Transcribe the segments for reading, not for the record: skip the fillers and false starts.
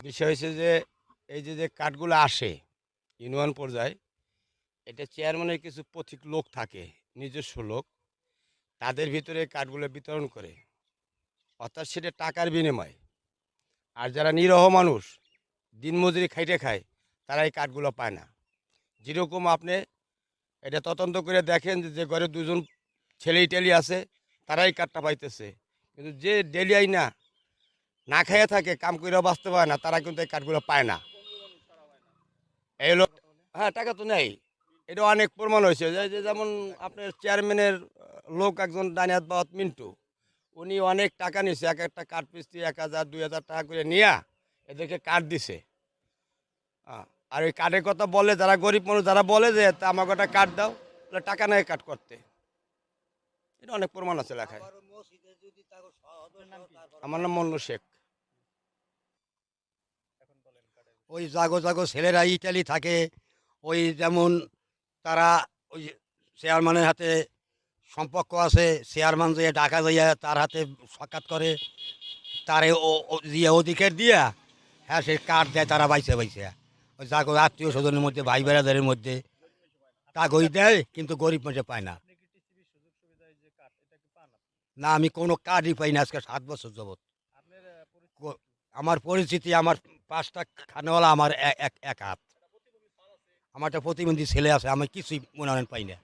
বিষয় হয়েছে যে এই যে যে কার্ডগুলো আসে ইউনিয়ন পর্যায়ে, এটা চেয়ারম্যানের কিছু পথিক লোক থাকে, নিজস্ব লোক, তাদের ভিতরে কার্ডগুলো বিতরণ করে, অর্থাৎ সেটা টাকার বিনিময়। আর যারা নিরহ মানুষ দিনমজুরি খাইটে খায়, তারা এই কার্ডগুলো পায় না। যেরকম আপনি এটা তদন্ত করে দেখেন যে ঘরে দুজন ছেলেই টেলি আছে, তারাই কার্ডটা পাইতেছে, কিন্তু যে ডেলিয়াই না খাইয়ে থাকে, কাম করে বাঁচতে পারে না, তারা কিন্তু এই কার্ডগুলো পায় না। এই লোক, হ্যাঁ, টাকা তো নেই। এটা অনেক প্রমাণ হয়েছে যে যেমন আপনার চেয়ারম্যানের লোক একজন ডানিয়াত বাহাত মিন্টু, উনি অনেক টাকা নিছে, এক একটা কার্ড পিস্তি 1,000 2,000 টাকা করে নিয়ে এদেরকে কার্ড দিছে। আর ওই কার্ডের কথা বলে যারা গরিব মানুষ, যারা বলে যে তা আমাকে একটা কার্ড দাও, তাহলে টাকা নেয় কার্ড করতে। এটা অনেক প্রমাণ আছে লেখায়। আমার নাম মন্নু শেখ। ওই জাগো জাগো ছেলেরা ইটালি থাকে, ওই যেমন তারা ওই চেয়ারম্যানের হাতে সম্পর্ক আছে, চেয়ারম্যান যে টাকা দিয়ে তার হাতে সাক্ষাৎ করে, তারে দিয়ে অধিকার দিয়া, হ্যাঁ সে কার্ড দেয়, তারা বাইছে বাইছে ওই জাগো আত্মীয় স্বজনের মধ্যে, ভাই বেড়াদারের মধ্যে কাগজ দেয়, কিন্তু গরিব মানুষে পায় না। না, আমি কোনো কার্ডই পাই না আজকে 7 বছর যাবৎ। আমার পরিস্থিতি, আমার 5টা খানেওয়ালা, আমার এক হাত, আমার একটা প্রতিবন্ধী ছেলে আছে, আমি কিছুই মনে হয় পাই না।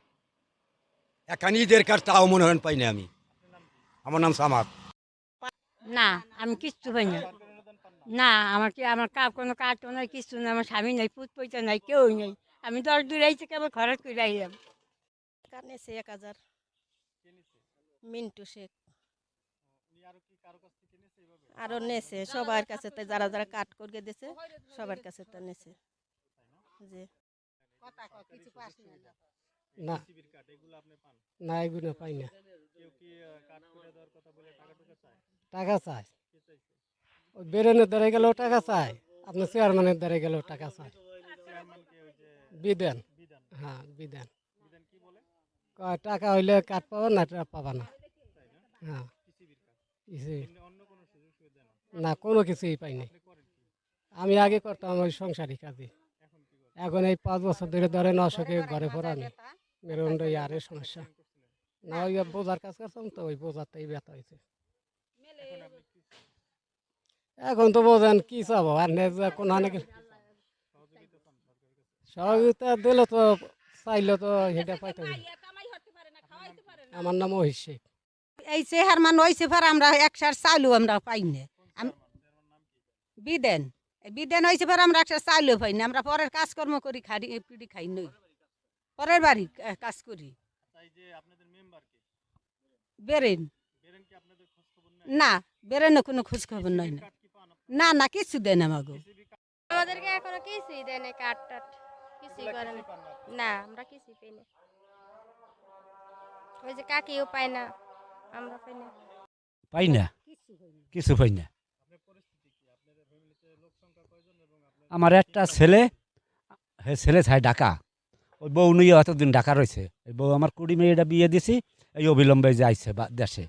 এখানে ঈদের কার্ড তাও মনে হয় পাই না আমি। আমার নাম সামাদ। না, আমি কিচ্ছু পাই না। না, আমার কোনো কার্টও নাই, কিছু নাই, আমার স্বামী নাই, পুত পৈতা নাই, কেউ নেই। আমি 10 দূর আইছি, কেবল খরচ করে আইলাম। কানেছে 1,000 মিন্টু শেখ। আরো নেছে সবার কাছে, তো যারা যারা কাট করে দিয়েছে সবার কাছে তো নেছে। যে না, না এগুলো পাই না। টাকা চায়, ওই বেরেনের দ্বারা গেলেও টাকা চায়, আপনার চেয়ারম্যানের দ্বারা গেলেও টাকা চায়। বিদেন, হ্যাঁ বিদেন, কয় টাকা হইলে কাঠ পাবা না, টাকা পাবা না। হ্যাঁ, না কোনো কিছুই পাইনি। আমি আগে করতাম ওই সংসারী কাজে, এখন এই 5 বছর ধরে ধরেন অসুখে ঘরে পড়া, আমি মেরুদণ্ড আরে সমস্যা। না ওই বোঝার কাজ করতাম, তো ওই বোঝাতেই ব্যথা হয়েছে। এখন তো বোঝেন কি চাবো, আর কোন সহযোগিতা দিলে তো, চাইলে তো সেটা পাইতে। আমার নাম মহিষ শেখ। এই চেহার মান ওই চেহার আমরা একসার চালু আমরা পাই না। বিদেন বিদেন ওই চেহার আমরা একসার চালু পাই না। আমরা পরের কাজকর্ম করি, পিড়ি খাই নই, পরের বাড়ি কাজ করি। বেরেন না, বেরেন কোনো খোঁজ খবর নয় না। না না, কিছু দেয় না আমাকে। আমাদেরকে এখনো কিছুই দেয় না, কাঠ টাট কিছুই করে না। না, আমরা কিছুই পাই না। ওই যে কাকিও পায় না, আমরা পাই না। পাই না, কিছু পাই না। আমার একটা ছেলে, হ্যাঁ ছেলে চায় ঢাকা, ওই বউ নিয়ে এতদিন ঢাকা রয়েছে। ওই বউ আমার কুড়ি মেয়েটা বিয়ে দিছি, এই অবিলম্বে যাইছে দেশে।